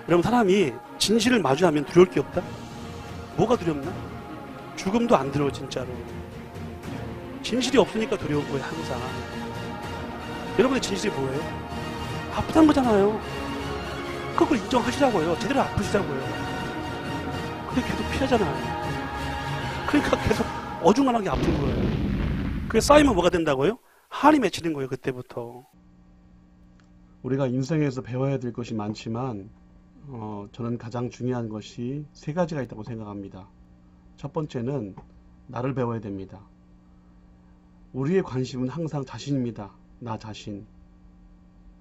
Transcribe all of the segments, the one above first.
여러분, 사람이 진실을 마주하면 두려울 게 없다? 뭐가 두렵나? 죽음도 안 두려워. 진짜로 진실이 없으니까 두려운 거예요. 항상 여러분의 진실이 뭐예요? 아프다는 거잖아요. 그걸 인정하시라고요. 제대로 아프시라고요. 근데 계속 피하잖아요. 그러니까 계속 어중간하게 아픈 거예요. 그게 쌓이면 뭐가 된다고요? 한이 맺히는 거예요. 그때부터. 우리가 인생에서 배워야 될 것이 많지만 저는 가장 중요한 것이 세 가지가 있다고 생각합니다. 첫 번째는 나를 배워야 됩니다. 우리의 관심은 항상 자신입니다. 나 자신.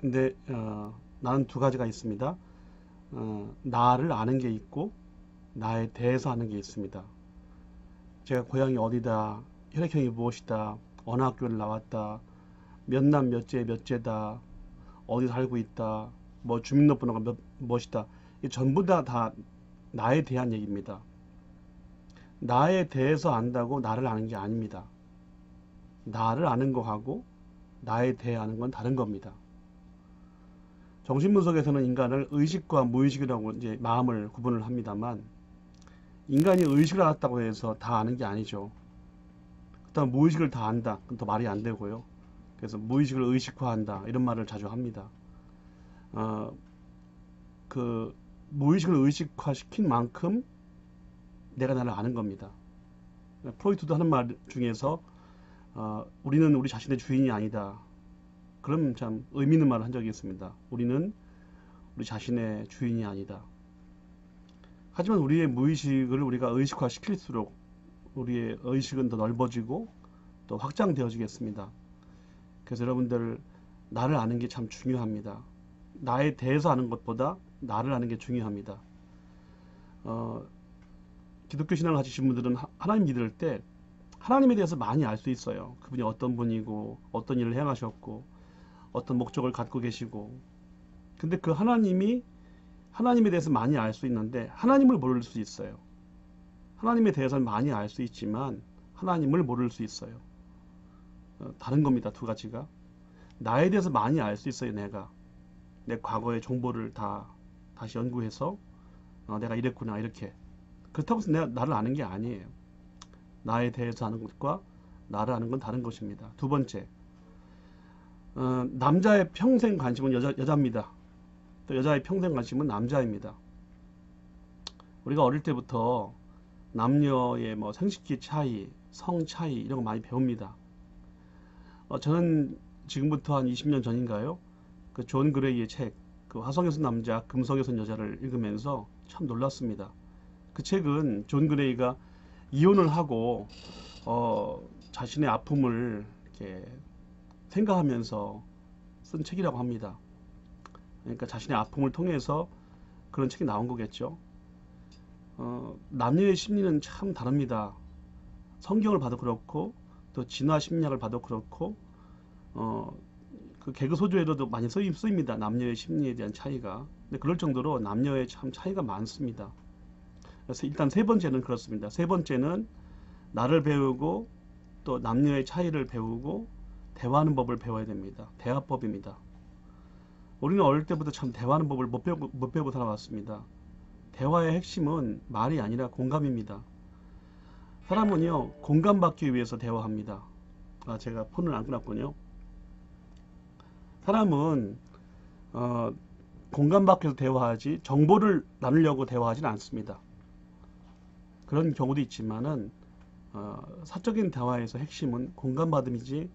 근데 나는 두 가지가 있습니다. 나를 아는 게 있고 나에 대해서 아는 게 있습니다. 제가 고향이 어디다, 혈액형이 무엇이다, 어느 학교를 나왔다, 몇 남 몇째 몇째다, 어디 살고 있다, 뭐 주민등록번호가 무엇이다, 이 전부 다 나에 대한 얘기입니다. 나에 대해서 안다고 나를 아는 게 아닙니다. 나를 아는 거하고 나에 대해 아는 건 다른 겁니다. 정신분석에서는 인간을 의식과 무의식이라고 이제 마음을 구분을 합니다만, 인간이 의식을 알았다고 해서 다 아는 게 아니죠. 그다음 무의식을 다 안다. 그건 더 말이 안 되고요. 그래서 무의식을 의식화한다. 이런 말을 자주 합니다. 그 무의식을 의식화시킨 만큼 내가 나를 아는 겁니다. 프로이트도 하는 말 중에서 우리는 우리 자신의 주인이 아니다. 그럼 참 의미 있는 말을 한 적이 있습니다. 우리는 우리 자신의 주인이 아니다. 하지만 우리의 무의식을 우리가 의식화시킬수록 우리의 의식은 더 넓어지고 또 확장되어지겠습니다. 그래서 여러분들, 나를 아는 게 참 중요합니다. 나에 대해서 아는 것보다 나를 아는 게 중요합니다. 기독교 신앙을 가지신 분들은 하나님 믿을 때 하나님에 대해서 많이 알 수 있어요. 그분이 어떤 분이고 어떤 일을 행하셨고 어떤 목적을 갖고 계시고. 근데 그 하나님에 대해서 많이 알 수 있는데 하나님을 모를 수 있어요. 하나님에 대해서는 많이 알 수 있지만 하나님을 모를 수 있어요. 다른 겁니다. 두 가지가. 나에 대해서 많이 알 수 있어요. 내가 내 과거의 정보를 다시 연구해서 내가 이랬구나 이렇게. 그렇다고 해서 내가 나를 아는 게 아니에요. 나에 대해서 아는 것과 나를 아는 건 다른 것입니다. 두 번째, 남자의 평생 관심은 여자입니다. 또 여자의 평생 관심은 남자입니다. 우리가 어릴 때부터 남녀의 뭐 생식기 차이, 성 차이 이런 거 많이 배웁니다. 저는 지금부터 한 20년 전인가요? 그 존 그레이의 책, 그 화성에 선 남자, 금성에 선 여자를 읽으면서 참 놀랐습니다. 그 책은 존 그레이가 이혼을 하고 자신의 아픔을 이렇게 생각하면서 쓴 책이라고 합니다. 그러니까 자신의 아픔을 통해서 그런 책이 나온 거겠죠. 남녀의 심리는 참 다릅니다. 성경을 봐도 그렇고 또 진화 심리학을 봐도 그렇고 그 개그 소조에도 많이 쓰입니다. 남녀의 심리에 대한 차이가. 근데 그럴 정도로 남녀의 참 차이가 많습니다. 그래서 일단 세 번째는 그렇습니다. 세 번째는 나를 배우고 또 남녀의 차이를 배우고 대화하는 법을 배워야 됩니다. 대화법입니다. 우리는 어릴 때부터 참 대화하는 법을 못 배우고 살아왔습니다. 대화의 핵심은 말이 아니라 공감입니다. 사람은요, 공감받기 위해서 대화합니다. 제가 폰을 안 끊었군요. 사람은 공감받기 위해서 대화하지 정보를 나누려고 대화하지는 않습니다. 그런 경우도 있지만은 사적인 대화에서 핵심은 공감받음이지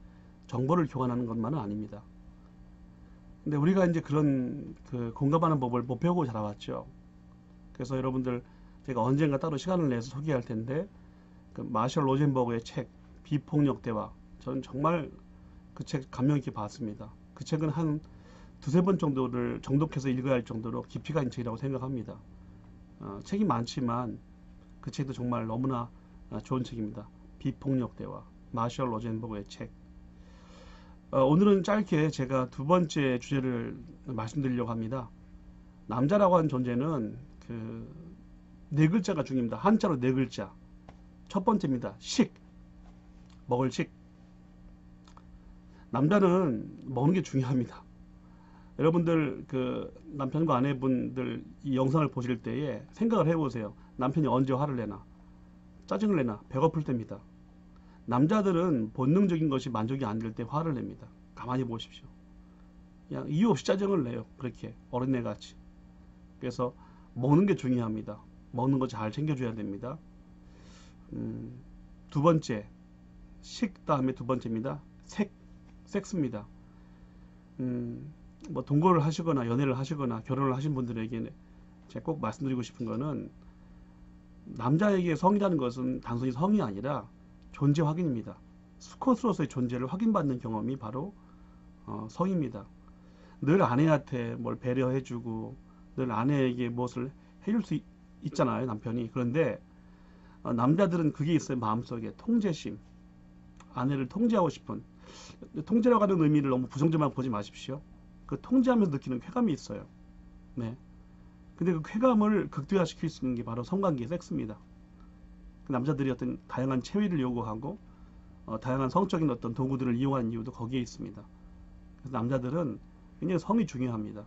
정보를 교환하는 것만은 아닙니다. 근데 우리가 이제 그런 그 공감하는 법을 못 배우고 자라왔죠. 그래서 여러분들, 제가 언젠가 따로 시간을 내서 소개할 텐데, 그 마셜 로젠버그의 책 비폭력 대화, 저는 정말 그 책 감명 깊게 봤습니다. 그 책은 한 두세 번 정도를 정독해서 읽어야 할 정도로 깊이가 있는 책이라고 생각합니다. 책이 많지만 그 책도 정말 너무나 좋은 책입니다. 비폭력 대화, 마셜 로젠버그의 책. 오늘은 짧게 제가 두 번째 주제를 말씀드리려고 합니다. 남자라고 하는 존재는 그 네 글자가 중요합니다. 한자로 네 글자. 첫 번째입니다. 식. 먹을 식. 남자는 먹는 게 중요합니다. 여러분들 그 남편과 아내분들 이 영상을 보실 때에 생각을 해보세요. 남편이 언제 화를 내나, 짜증을 내나, 배고플 때입니다. 남자들은 본능적인 것이 만족이 안 될 때 화를 냅니다. 가만히 보십시오. 그냥 이유 없이 짜증을 내요. 그렇게 어린애같이. 그래서 먹는 게 중요합니다. 먹는 거 잘 챙겨줘야 됩니다. 두 번째, 식 다음에 두 번째입니다. 섹스입니다. 뭐 동거를 하시거나 연애를 하시거나 결혼을 하신 분들에게 제가 꼭 말씀드리고 싶은 거는, 남자에게 성이라는 것은 단순히 성이 아니라 존재 확인입니다. 수컷으로서의 존재를 확인받는 경험이 바로 성입니다. 늘 아내한테 뭘 배려해주고 늘 아내에게 무엇을 해줄 수 있잖아요, 남편이. 그런데 남자들은 그게 있어요. 마음속에 통제심, 아내를 통제하고 싶은, 통제라고 하는 의미를 너무 부정적으로 보지 마십시오. 그 통제하면서 느끼는 쾌감이 있어요. 네. 근데 그 쾌감을 극대화시킬 수 있는 게 바로 성관계, 섹스입니다. 그 남자들이 어떤 다양한 체위를 요구하고 다양한 성적인 어떤 도구들을 이용하는 이유도 거기에 있습니다. 그래서 남자들은 굉장히 성이 중요합니다.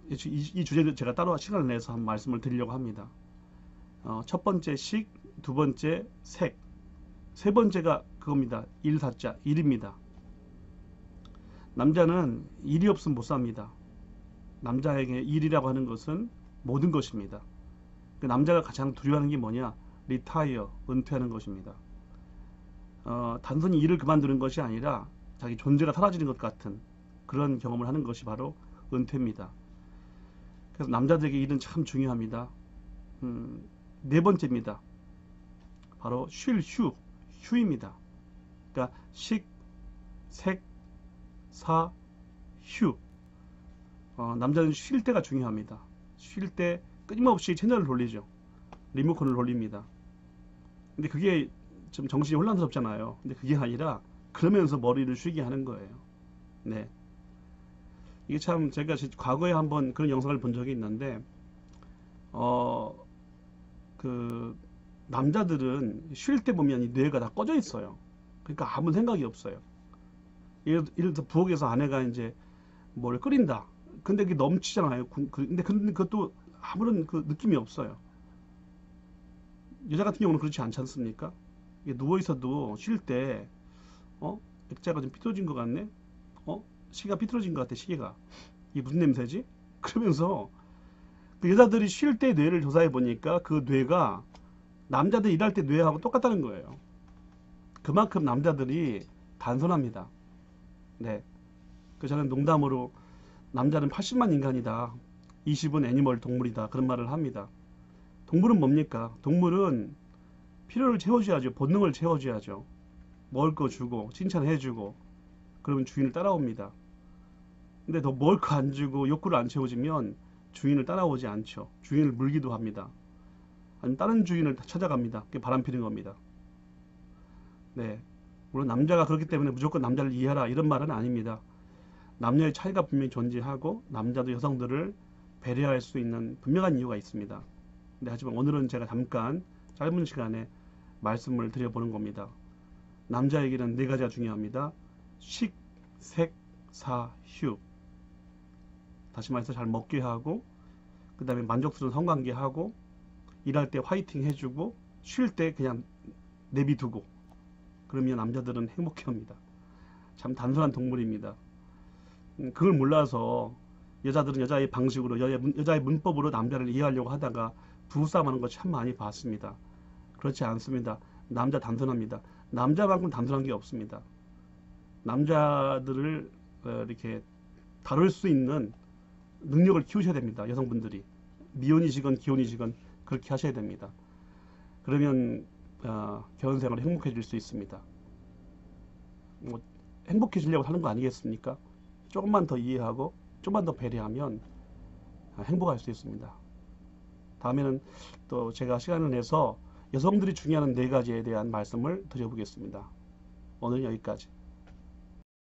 이 주제도 제가 따로 시간을 내서 한 말씀을 드리려고 합니다. 첫 번째 식, 두 번째 색, 세 번째가 그겁니다. 일사자, 일입니다. 남자는 일이 없으면 못 삽니다. 남자에게 일이라고 하는 것은 모든 것입니다. 그 남자가 가장 두려워하는 게 뭐냐? 리타이어, 은퇴하는 것입니다. 단순히 일을 그만두는 것이 아니라 자기 존재가 사라지는 것 같은 그런 경험을 하는 것이 바로 은퇴입니다. 그래서 남자들에게 일은 참 중요합니다. 네 번째입니다. 바로 휴입니다. 그러니까 식, 색, 사, 휴. 남자는 쉴 때가 중요합니다. 쉴 때 끊임없이 채널을 돌리죠. 리모컨을 돌립니다. 근데 그게 좀 정신이 혼란스럽잖아요. 근데 그게 아니라 그러면서 머리를 쉬게 하는 거예요. 네. 이게 참 제가 과거에 한번 그런 영상을 본 적이 있는데, 그 남자들은 쉴 때 보면 이 뇌가 다 꺼져 있어요. 그러니까 아무 생각이 없어요. 예를 들어 부엌에서 아내가 이제 뭘 끓인다. 근데 그게 넘치잖아요. 근데 그것도 아무런 그 느낌이 없어요. 여자 같은 경우는 그렇지 않지 않습니까? 누워 있어도 쉴 때 액자가 좀 삐뚤어진 것 같네. 시계가 삐뚤어진 것 같아. 시계가 이게 무슨 냄새지? 그러면서 그 여자들이 쉴 때 뇌를 조사해 보니까 그 뇌가 남자들 일할 때 뇌하고 똑같다는 거예요. 그만큼 남자들이 단순합니다. 네. 그 저는 농담으로 남자는 80만 인간이다. 20은 애니멀, 동물이다. 그런 말을 합니다. 동물은 뭡니까? 동물은 필요를 채워줘야죠. 본능을 채워줘야죠. 먹을 거 주고 칭찬해주고 그러면 주인을 따라옵니다. 근데 더 먹을 거 안 주고 욕구를 안 채워주면 주인을 따라오지 않죠. 주인을 물기도 합니다. 아니면 다른 주인을 찾아갑니다. 그게 바람피는 겁니다. 네. 물론 남자가 그렇기 때문에 무조건 남자를 이해하라 이런 말은 아닙니다. 남녀의 차이가 분명히 존재하고 남자도 여성들을 배려할 수 있는 분명한 이유가 있습니다. 근데 하지만 오늘은 제가 잠깐 짧은 시간에 말씀을 드려보는 겁니다. 남자에게는 네 가지가 중요합니다. 식, 색, 사, 휴. 다시 말해서 잘 먹게 하고, 그 다음에 만족스러운 성관계 하고, 일할 때 화이팅 해주고, 쉴 때 그냥 내비두고, 그러면 남자들은 행복해합니다. 참 단순한 동물입니다. 그걸 몰라서 여자들은 여자의 방식으로, 여자의 문법으로 남자를 이해하려고 하다가 부부싸움하는 거 참 많이 봤습니다. 그렇지 않습니다. 남자 단순합니다. 남자만큼 단순한 게 없습니다. 남자들을 이렇게 다룰 수 있는 능력을 키우셔야 됩니다. 여성분들이 미혼이시건 기혼이시건 그렇게 하셔야 됩니다. 그러면 결혼 생활이 행복해질 수 있습니다. 뭐 행복해지려고 하는 거 아니겠습니까? 조금만 더 이해하고 조금만 더 배려하면 행복할 수 있습니다. 다음에는 또 제가 시간을 내서 여성들이 중요한 네 가지에 대한 말씀을 드려보겠습니다. 오늘 여기까지.